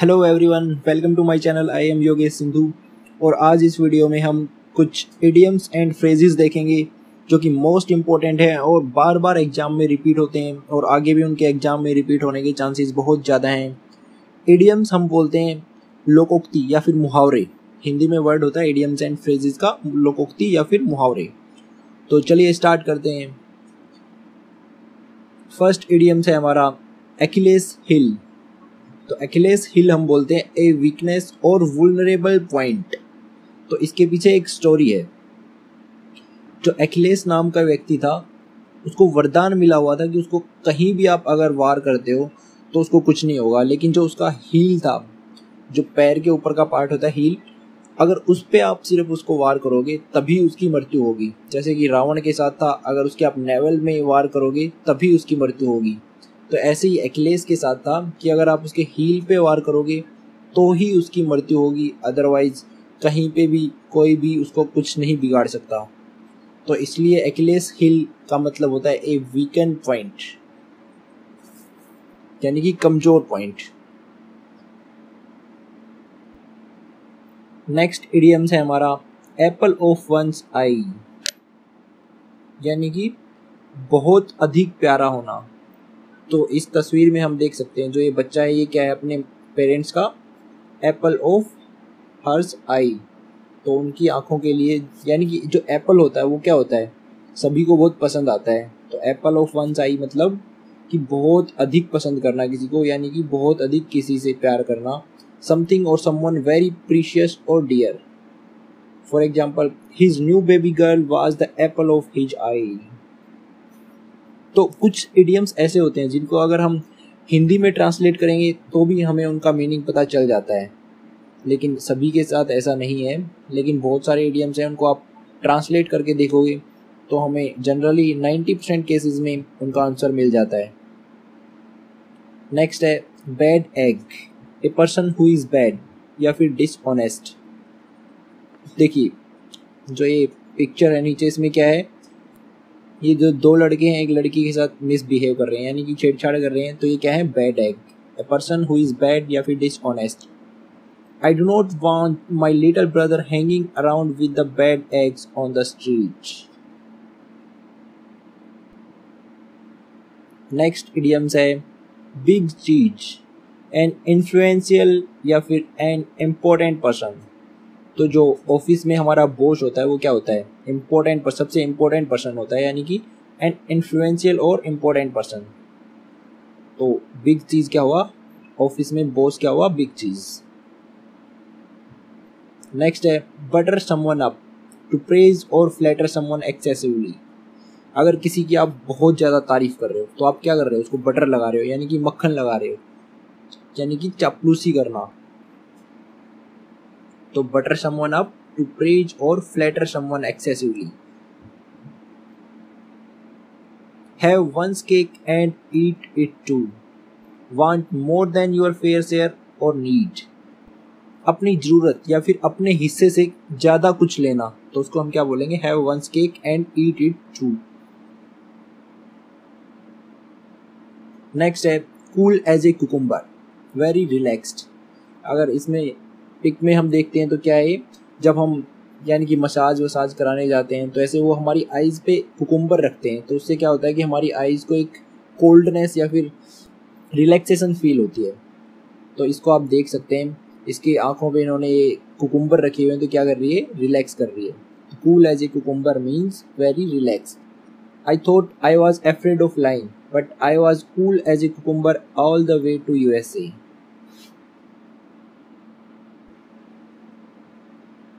Hello everyone, welcome to my channel. I am Yogesh Sindhu और आज इस वीडियो में हम कुछ इडियम्स एंड फ्रेजेस देखेंगे जो कि मोस्ट इम्पोर्टेंट है और बार बार एग्जाम में रिपीट होते हैं और आगे भी उनके एग्जाम में रिपीट होने के चांसेस बहुत ज़्यादा हैं। इडियम्स हम बोलते हैं लोकोक्ति या फिर मुहावरे। हिंदी में वर्ड होता है इडियम्स एंड फ्रेजेस का लोकोक्ति या फिर मुहावरे। तो चलिए स्टार्ट करते हैं। फर्स्ट इडियम्स है हमारा अकिलेस हिल। तो अकिलेस हिल हम बोलते हैं ए वीकनेस और वुल्नरेबल पॉइंट। तो इसके पीछे एक स्टोरी है। जो अकिलेस नाम का व्यक्ति था उसको वरदान मिला हुआ था कि उसको कहीं भी आप अगर वार करते हो तो उसको कुछ नहीं होगा, लेकिन जो उसका हील था, जो पैर के ऊपर का पार्ट होता है हील, अगर उस पे आप सिर्फ उसको वार करोगे तभी उसकी मृत्यु होगी। जैसे कि रावण के साथ था, अगर उसके आप नेवल में वार करोगे तभी उसकी मृत्यु होगी। तो ऐसे ही अकिलेस के साथ था कि अगर आप उसके हील पे वार करोगे तो ही उसकी मृत्यु होगी, अदरवाइज कहीं पे भी कोई भी उसको कुछ नहीं बिगाड़ सकता। तो इसलिए अकिलेस हिल का मतलब होता है ए वीकन पॉइंट, यानी कि कमजोर पॉइंट। नेक्स्ट इडियम्स है हमारा एप्पल ऑफ वंस आई, यानी कि बहुत अधिक प्यारा होना। तो इस तस्वीर में हम देख सकते हैं जो ये बच्चा है ये क्या है, अपने पेरेंट्स का एप्पल ऑफ हर्स आई। तो उनकी आंखों के लिए, यानी कि जो एप्पल होता है वो क्या होता है, सभी को बहुत पसंद आता है। तो एप्पल ऑफ वंस आई मतलब कि बहुत अधिक पसंद करना किसी को, यानी कि बहुत अधिक किसी से प्यार करना। समथिंग और समवन वेरी प्रीशियस और dear. For example his new baby girl was the apple of his eye. तो कुछ इडियम्स ऐसे होते हैं जिनको अगर हम हिंदी में ट्रांसलेट करेंगे तो भी हमें उनका मीनिंग पता चल जाता है, लेकिन सभी के साथ ऐसा नहीं है। लेकिन बहुत सारे इडियम्स हैं, उनको आप ट्रांसलेट करके देखोगे तो हमें जनरली 90% केसेस में उनका आंसर मिल जाता है। नेक्स्ट है bad egg, a person who is bad या फिर डिसऑनेस्ट। देखिए जो ये पिक्चर है नीचे, इसमें क्या है, ये जो दो लड़के हैं एक लड़की के साथ मिसबिहेव कर रहे हैं, यानी कि छेड़छाड़ कर रहे हैं। तो ये क्या है, bad egg, a person who is bad या फिर dishonest. I do not want my little brother hanging around with the bad eggs on the street. Next idioms है बिग चीज, एन इन्फ्लुएंशियल या फिर एन इम्पोर्टेंट पर्सन। तो जो office में हमारा बॉस होता है वो क्या होता है, इम्पोर्टेंट पर सबसे इम्पोर्टेंट पर्सन होता है, यानी कि एन इन्फ्लुएंशियल और इम्पोर्टेंट पर्सन। तो बिग चीज क्या हुआ, ऑफिस में बॉस क्या हुआ, बिग चीज। नेक्स्ट है butter someone up, to praise और फ्लैटर समवन एक्सेसिवली। अगर किसी की आप बहुत ज़्यादा तारीफ कर रहे हो तो आप क्या कर रहे हो, उसको बटर लगा रहे हो, यानी कि मक्खन लगा रहे हो, यानी कि चापलूसी करना। तो butter someone up, to praise और flatter someone excessively. Have one's cake and eat it too, want more than your fair share और नीड। अपनी जरूरत या फिर अपने हिस्से से ज्यादा कुछ लेना, तो उसको हम क्या बोलेंगे, have one's cake and eat it too. Next है cool as a cucumber, very relaxed. अगर इसमें पिक में हम देखते हैं तो क्या है, जब हम यानी कि मसाज वसाज कराने जाते हैं तो ऐसे वो हमारी आइज़ पे कुकुम्बर रखते हैं, तो उससे क्या होता है कि हमारी आइज़ को एक कोल्डनेस या फिर रिलैक्सेशन फील होती है। तो इसको आप देख सकते हैं, इसकी आंखों पे इन्होंने ये कुकुम्बर रखे हुए हैं, तो क्या कर रही है, रिलैक्स कर रही है। Cool as a cucumber means very relax. I thought I was afraid of lying but I was cool as a cucumber all the way to USA।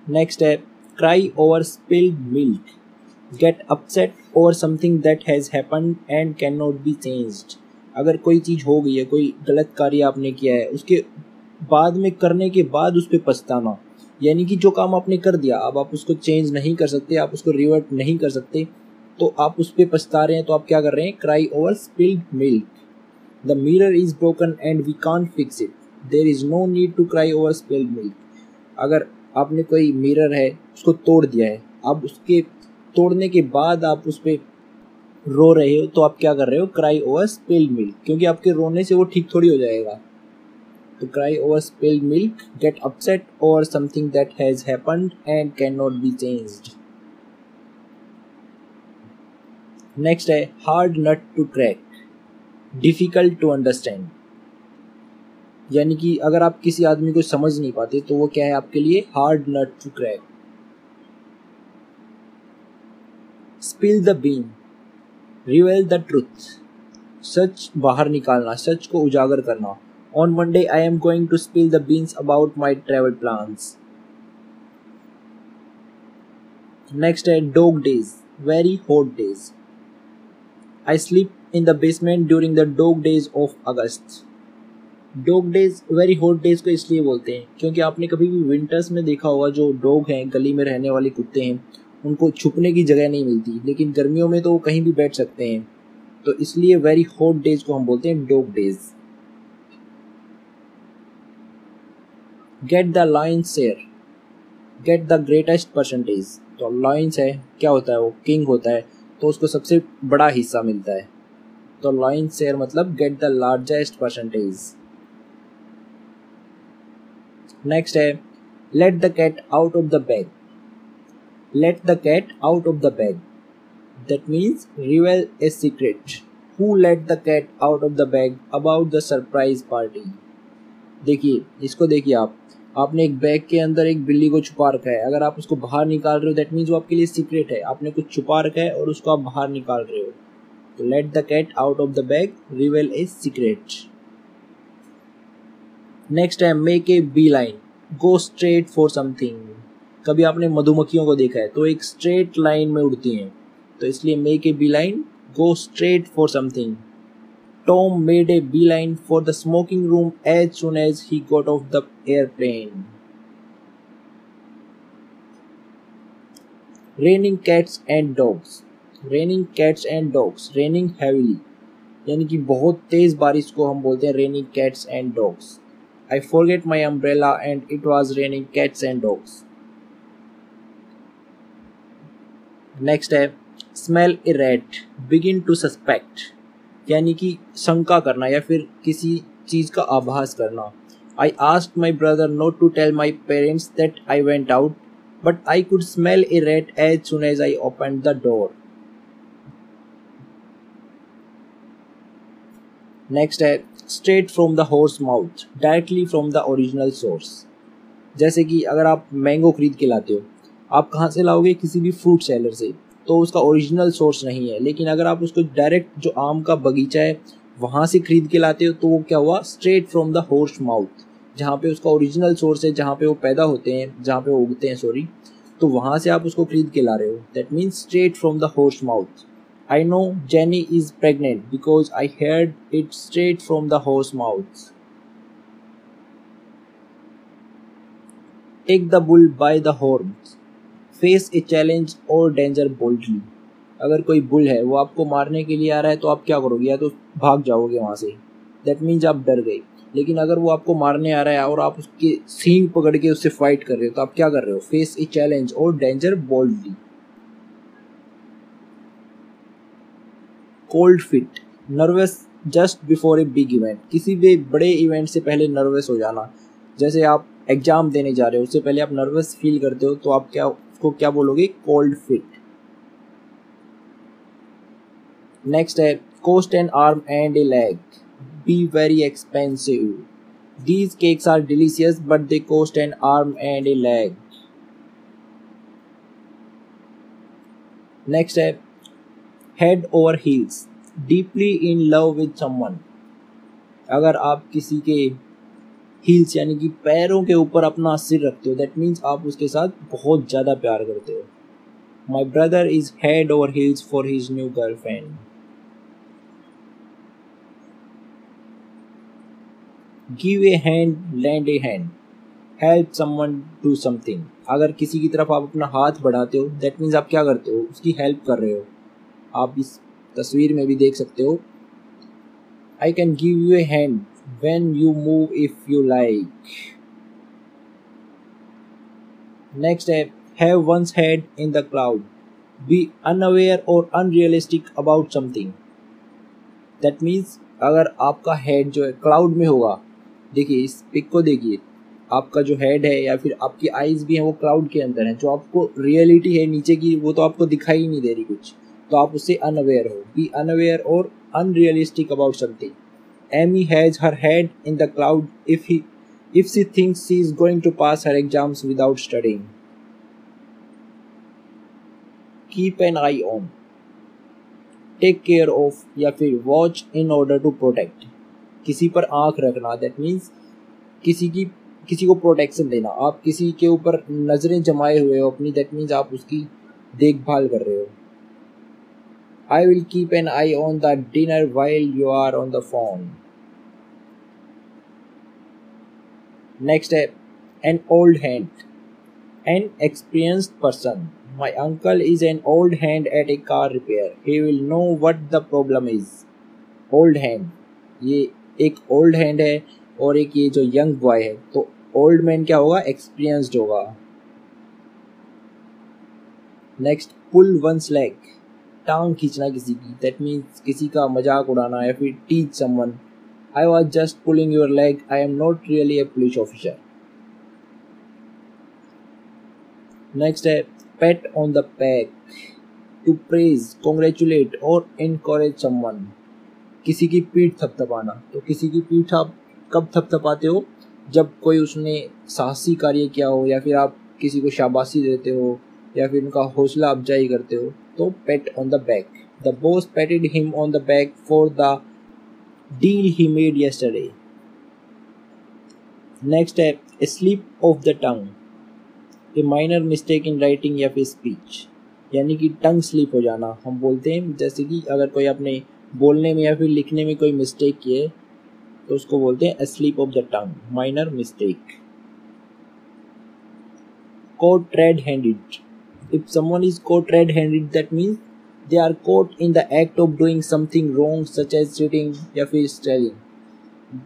Next है cry over spilled milk, get upset over something that has happened and can not be changed. अगर कोई चीज़ हो गई है, कोई गलत कार्य आपने किया है, उसके बाद में करने के बाद उस पर पछताना, यानी कि जो काम आपने कर दिया अब आप उसको चेंज नहीं कर सकते, आप उसको रिवर्ट नहीं कर सकते, तो आप उस पर पछता रहे हैं, तो आप क्या कर रहे हैं, cry over spilled milk. The mirror is broken and we can't fix it, there is no need to cry over spilled milk. अगर आपने कोई मिरर है उसको तोड़ दिया है, अब उसके तोड़ने के बाद आप उस पर रो रहे हो, तो आप क्या कर रहे हो, क्राई ओवर स्पिल्ड मिल्क, क्योंकि आपके रोने से वो ठीक थोड़ी हो जाएगा। To cry over spilled milk, get upset over something that has happened and cannot be changed. Next है hard nut to crack, difficult to understand. यानी कि अगर आप किसी आदमी को समझ नहीं पाते तो वो क्या है आपके लिए hard nut to crack. Spill the bean, reveal the truth. सच बाहर निकालना, सच को उजागर करना. On Monday, I am going to spill the beans about my travel plans. Next है dog days, very hot days. I sleep in the basement during the dog days of August. Dog days, very hot days को इसलिए बोलते हैं क्योंकि आपने कभी भी winters में देखा होगा जो डॉग हैं, गली में रहने वाले कुत्ते हैं, उनको छुपने की जगह नहीं मिलती, लेकिन गर्मियों में तो वो कहीं भी बैठ सकते हैं, तो इसलिए वेरी हॉट डेज को हम बोलते हैं dog days. Get the Lions share, get the greatest percentage. तो लायंस है, क्या होता है वो किंग होता है, तो उसको सबसे बड़ा हिस्सा मिलता है. तो लायंस शेयर मतलब get the largest percentage. Next है let the cat out of the bag. Let the cat out of the bag, that means reveal a secret. Who let the cat out of the bag about the surprise party? देखिए इसको, देखिए आपने एक bag के अंदर एक बिल्ली को छुपा रखा है. अगर आप उसको बाहर निकाल रहे हो दैट मीन्स वो आपके लिए सीक्रेट है. आपने कुछ छुपा रखा है और उसको आप बाहर निकाल रहे हो. तो let the cat out of the bag, reveal a secret. Next है make a B line, go straight for something. कभी आपने मधुमक्खियों को देखा है तो एक स्ट्रेट लाइन में उड़ती हैं, तो इसलिए make a B line, go straight for something. Tom made a beeline for the smoking room as soon as he got off the airplane. Raining cats and dogs. Raining cats and dogs. Raining heavily. यानी कि बहुत तेज बारिश को हम बोलते हैं raining cats and dogs. I forget my umbrella and it was raining cats and dogs. Next है smell a rat, begin to suspect. यानी कि शंका करना या फिर किसी चीज का आभास करना. I asked my brother not to tell my parents that I went out, but I could smell a rat as soon as I opened the door. Next है straight from the horse mouth, directly from the original source. जैसे कि अगर आप mango खरीद के लाते हो, आप कहाँ से लाओगे? किसी भी फ्रूट सेलर से, तो उसका ओरिजिनल सोर्स नहीं है. लेकिन अगर आप उसको डायरेक्ट जो आम का बगीचा है वहाँ से खरीद के लाते हो तो वो क्या हुआ? Straight from the horse mouth, जहाँ पे उसका ओरिजिनल सोर्स है, जहाँ पे वो पैदा होते हैं, जहाँ पे वो उगते हैं, सॉरी, तो वहाँ से आप उसको खरीद के ला रहे हो. That means straight from the horse mouth. I know Jenny is pregnant because I heard it straight from the horse mouth. Take the bull by the horns, face a challenge और डेंजर बोल्डली. अगर कोई bull है वो आपको मारने के लिए आ रहा है तो आप क्या करोगे? या तो भाग जाओगे वहाँ से, दैट मीन्स आप डर गए. लेकिन अगर वो आपको मारने आ रहा है और आप उसके सींग पकड़ के उससे फाइट कर रहे हो तो आप क्या कर रहे हो? फेस ए चैलेंज और danger boldly. Cold feet, nervous just before a big event. किसी भी बड़े इवेंट से पहले नर्वस हो जाना. जैसे आप एग्जाम देने जा रहे हो, उससे पहले आप नर्वस फील करते हो तो आप क्या बोलोगे? Cold feet. नेक्स्ट है cost an arm and a leg, be very expensive. These cakes are delicious but they cost an arm and a leg. Next है head over heels, deeply in love with someone. अगर आप किसी के heels यानी कि पैरों के ऊपर अपना सिर रखते हो दैट मीन्स आप उसके साथ बहुत ज़्यादा प्यार करते हो. My brother is head over heels for his new girlfriend. Give a hand, land A hand, help someone do something. अगर किसी की तरफ आप अपना हाथ बढ़ाते हो दैट मीन्स आप क्या करते हो? उसकी हेल्प कर रहे हो. आप इस तस्वीर में भी देख सकते हो. I can give U A hand when you move if you like. Next है have one's head in the cloud, be unaware or unrealistic about something. That means अगर आपका हेड जो है क्लाउड में होगा देखिए इस पिक को देखिए, आपका जो हेड है या फिर आपकी आईज भी है वो क्लाउड के अंदर है, जो आपको रियलिटी है नीचे की वो तो आपको दिखाई ही नहीं दे रही कुछ, तो आप उससे अनअवेयर हो। बी अनअवेयर और unrealistic about something. Amy has her head in the cloud if she thinks she is going to pass her exams without studying. Keep an eye on, take care of या फिर watch in order to protect। किसी पर आंख रखना, that means किसी को protection देना। आप किसी के ऊपर नजरें जमाए हुए हो अपनी, that means आप उसकी देखभाल कर रहे हो। I will keep an eye on the dinner while you are on the phone। Next है an old hand, an experienced person। My uncle is an old hand at a car repair। He will know what the problem is। Old hand, ये एक old hand है और एक ये जो young boy है, तो old man क्या होगा, experienced होगा। Next, pull one's leg, टांग खींचना किसी की, that means किसी का मजाक उड़ाना या फिर teach someone। I was just pulling your leg, I am not really a police officer। Next है pat on the back, to praise, congratulate और encourage someone। किसी की पीठ थपथपाना, तो किसी की पीठ आप कब थपथपाते हो, जब कोई उसने साहसी कार्य किया हो या फिर आप किसी को शाबाशी देते हो या फिर उनका हौसला अफजाई करते हो, तो pat on the back। The boss patted him on the back for the deal he made yesterday। Next है slip of the tongue, a minor mistake in writing या फिर speech। यानी कि टंग स्लिप हो जाना हम बोलते हैं, जैसे कि अगर कोई अपने बोलने में या फिर लिखने में कोई मिस्टेक किए तो उसको बोलते हैं slip of the tongue, minor mistake. caught red-handed, if someone is caught red-handed that means they are caught in the act of doing something wrong such as cheating या फिर stealing।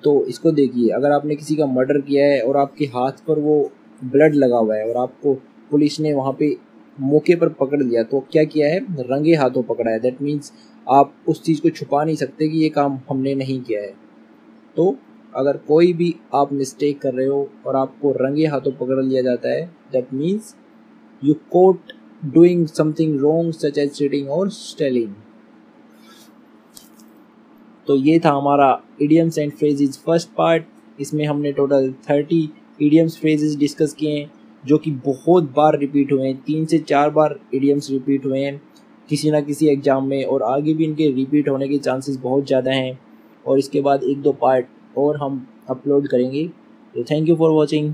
तो इसको देखिए, अगर आपने किसी का मर्डर किया है और आपके हाथ पर वो ब्लड लगा हुआ है और आपको पुलिस ने वहाँ पे मौके पर पकड़ लिया, तो क्या किया है, रंगे हाथों पकड़ा है। दैट मीन्स आप उस चीज़ को छुपा नहीं सकते कि ये काम हमने नहीं किया है। तो अगर कोई भी आप मिस्टेक कर रहे हो और आपको रंगे हाथों पकड़ लिया जाता है, that means you caught doing something wrong such as cheating और स्टेलिंग। तो ये था हमारा idioms and phrases first part. इसमें हमने टोटल 30 इडियम्स फ्रेजेस डिस्कस किए हैं जो कि बहुत बार रिपीट हुए हैं, 3 से 4 बार इडियम्स रिपीट हुए हैं किसी ना किसी एग्जाम में, और आगे भी इनके रिपीट होने के चांसेस बहुत ज़्यादा हैं। और इसके बाद 1-2 पार्ट और हम अपलोड करेंगे। तो थैंक यू फॉर वॉचिंग।